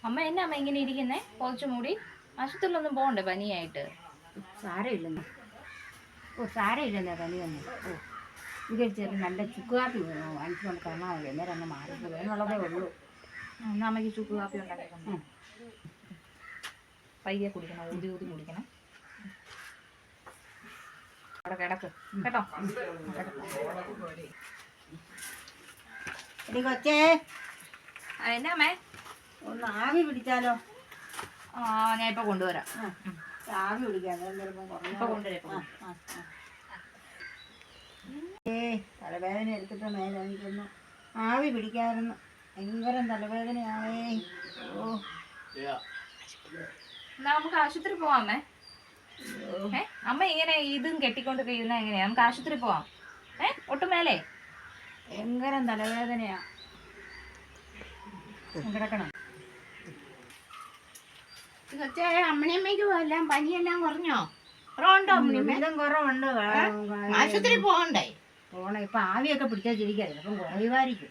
അമ്മ എന്നാ അമ്മ ഇങ്ങനെ ഇരിക്കുന്നേ? കുറച്ചു മൂടി ആശുപത്രിയിലൊന്നും പോകണ്ടേ പനിയായിട്ട്? സാരമില്ലെന്നോ. സാരമില്ലെന്നോ പനിയൊന്നും. ഇത് ചെറിയ നല്ല ചുക്ക് കാപ്പി വാങ്ങിച്ചുകൊണ്ട് തന്നാൽ മതി. അന്നേരം അങ്ങ് മാറിപ്പോകും എന്നുള്ളതേ ഉള്ളൂ. എന്നാ അമ്മയ്ക്ക് ചുക്ക് കാപ്പി ഉണ്ടാക്കണം. പയ്യെ കുടിക്കണം, ഊതി ഊതി കുടിക്കണം. അവിടെ കിടക്ക് കേട്ടോ. എടി കൊച്ചേ, എന്നാ അമ്മേ? ഒന്ന് ആവി പിടിച്ചാലോ? ഞാൻ ഇപ്പൊ കൊണ്ടുവരാം. ആവി പിടിക്കാം. ഇപ്പൊ കൊണ്ടുവരാം. തലവേദന എടുത്തിട്ട് മേലെ എനിക്കൊന്ന് ആവി പിടിക്കാമായിരുന്നു. ഭയങ്കര തലവേദനയാവേ. എന്നാ നമുക്ക് ആശുപത്രി പോവാമേ. അമ്മ ഇങ്ങനെ ഇതും കെട്ടിക്കൊണ്ട് കഴിയുന്ന എങ്ങനെയാ? നമുക്ക് ആശുപത്രി പോവാം. ഒട്ടും മേലെ ഭയങ്കര തലവേദനയാ. കിടക്കണം. അമ്മണിയമ്മയ്ക്ക് എല്ലാം പനിയെല്ലാം കുറഞ്ഞോ? കുറവുണ്ടോ? ഇതും കുറവുണ്ട്. ആശുപത്രി പോകണ്ടേ? പോണം. ഇപ്പൊ ആവിയൊക്കെ പിടിച്ചിരിക്കരുത്. അപ്പം കുറയുമായിരിക്കും.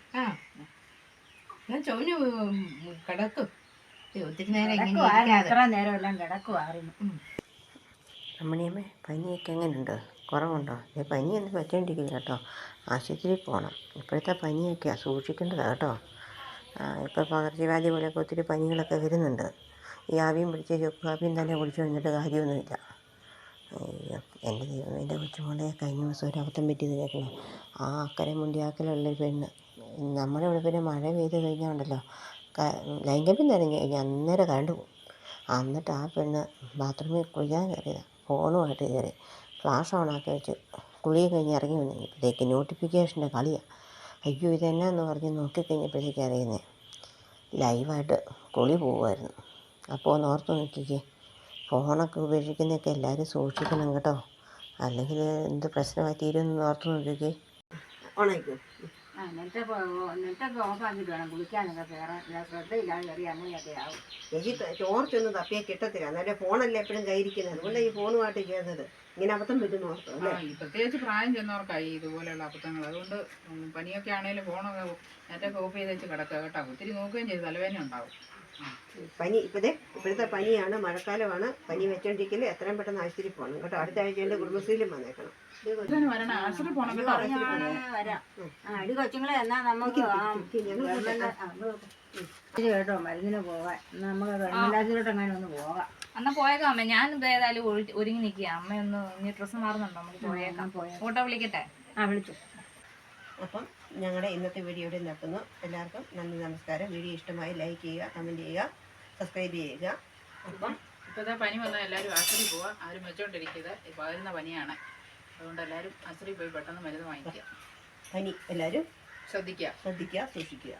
ചോനു കിടക്കും. ഒത്തിരി നേരം എത്ര നേരം എല്ലാം കിടക്കുമായിരുന്നു. അമ്മണിയമ്മേ, പനിയൊക്കെ എങ്ങനെയുണ്ട്? കുറവുണ്ടോ? പനിയൊന്നും പറ്റേണ്ടിരിക്കില്ല കേട്ടോ. ആശുപത്രിയിൽ പോകണം. ഇപ്പോഴത്തെ പനിയൊക്കെയാണ് സൂക്ഷിക്കേണ്ടതാണ് കേട്ടോ. ഇപ്പോൾ പകർച്ചവ്യാധി പോലെയൊക്കെ ഒത്തിരി പനികളൊക്കെ വരുന്നുണ്ട്. ഈ ആവിയും പിടിച്ച് ചുക്ക് കാപ്പിയും തന്നെ കുടിച്ചു വന്നിട്ട് കാര്യമൊന്നുമില്ല. എൻ്റെ ദൈവം, എൻ്റെ കൊച്ചുമോളെ കഴിഞ്ഞ ദിവസം ഒരു അബദ്ധം പറ്റിയത് കേൾക്കണം. ആ അക്കരെ മുണ്ടിയാക്കലുള്ളൊരു പെണ്ണ്, നമ്മുടെ ഇവിടെ പിന്നെ മഴ പെയ്ത് കഴിഞ്ഞാൽ ഉണ്ടല്ലോ, ലൈൻ കമ്പി നനഞ്ഞ് കഴിഞ്ഞാൽ അന്നേരം കറണ്ട് പോകും. എന്നിട്ട് ആ പെണ്ണ് ബാത്റൂമിൽ കുളിക്കാൻ കയറിയതാണ്. ഫോണുമായിട്ട് കയറി ഫ്ലാഷ് ഓണാക്കി വെച്ച് കുളി കഴിഞ്ഞ് ഇറങ്ങി വന്നപ്പോഴത്തേക്ക് നോട്ടിഫിക്കേഷൻ്റെ കളിയാണ്. അയ്യോ ഇതെന്നാന്ന് പറഞ്ഞ് നോക്കിക്കഴിഞ്ഞപ്പോഴത്തേക്ക് അറിയുന്നത് ലൈവായിട്ട് കുളി പോകുമായിരുന്നു. അപ്പോൾ ഒന്ന് ഓർത്ത് നോക്കിക്കേ, ഫോണൊക്കെ ഉപേക്ഷിക്കുന്നതൊക്കെ എല്ലാവരും സൂക്ഷിക്കണം കേട്ടോ. അല്ലെങ്കിൽ എന്ത് പ്രശ്നമായി തീരുമെന്ന് ഓർത്ത് നോക്കിക്കേ. ഓണായിക്കോ. നെറ്റൊക്കെ ഓഫാക്കിയിട്ട് വേണം കുളിക്കാനൊക്കെ കയറാൻ. ശ്രദ്ധയില്ലാതെ കയറി അങ്ങനെയൊക്കെ ആവും. എനിക്ക് ചോർച്ചൊന്നും തപ്പിയാൽ കിട്ടത്തില്ല. എന്നാലും ഫോണല്ലേ എപ്പോഴും കയ്യിരിക്കുന്നത്. അതുകൊണ്ട് ഈ ഫോണുമായിട്ട് ചെയ്യുന്നത്. ഇങ്ങനെ അബദ്ധം പറ്റുന്ന ഓർത്തോ അല്ലേ? പ്രത്യേകിച്ച് പ്രായം ചെന്നവർക്കായി ഇതുപോലെയുള്ള അബദ്ധങ്ങൾ. അതുകൊണ്ട് പനിയൊക്കെ ആണെങ്കിലും ഫോണൊക്കെ നെറ്റൊക്കെ ഓഫ് ചെയ്ത് വെച്ച് കിടക്കുക കേട്ടോ. ഒത്തിരി നോക്കുകയും ചെയ്ത് തലവേദന ഉണ്ടാവും. പനി ഇപ്പോഴത്തെ പനിയാണ്, മഴക്കാലമാണ്. പനി വെച്ചോണ്ടിരിക്കല് എത്രയും പെട്ടെന്ന് ആശുപത്രി പോകണം കേട്ടോ. അടുത്ത ആഴ്ച എൻ്റെ കുടുംബശ്രീയിലും വന്നേക്കണം. വരണം, ആശുപത്രി പോകണം കേട്ടോ. വരാം. അടി കൊച്ചുങ്ങളെ എന്നാ നമുക്ക് കേട്ടോ മരുന്നിന് പോകാൻ. നമുക്ക് ഗവൺമെന്റ് ആശുപത്രിയിലോട്ട് അങ്ങനെ ഒന്ന് പോകാം. എന്നാ പോയേക്കാം അമ്മ. ഞാൻ ഏതായാലും ഒരുങ്ങി നിൽക്കുക. അമ്മയൊന്ന് ഇനി ഡ്രസ്സ് മാറുന്നുണ്ടോ? നമുക്ക് പോയേക്കാം. ഫോട്ടോ വിളിക്കട്ടെ? വിളിച്ചു. അപ്പം ഞങ്ങളുടെ ഇന്നത്തെ വീഡിയോ ഇവിടെ നിർത്തുന്നു. എല്ലാവർക്കും നന്ദി, നമസ്കാരം. വീഡിയോ ഇഷ്ടമായി ലൈക്ക് ചെയ്യുക, കമൻറ്റ് ചെയ്യുക, സബ്സ്ക്രൈബ് ചെയ്യുക. അപ്പം ഇപ്പോഴത്തെ പനി വന്നാൽ എല്ലാവരും ആശുപത്രി പോവുക. ആരും വെച്ചോണ്ടിരിക്കുന്നത് പകരുന്ന പനിയാണ്. അതുകൊണ്ട് എല്ലാവരും ആശുപത്രി പോയി പെട്ടെന്ന് മരുന്ന് വാങ്ങിക്കുക. പനി എല്ലാവരും ശ്രദ്ധിക്കുക, സൂക്ഷിക്കുക.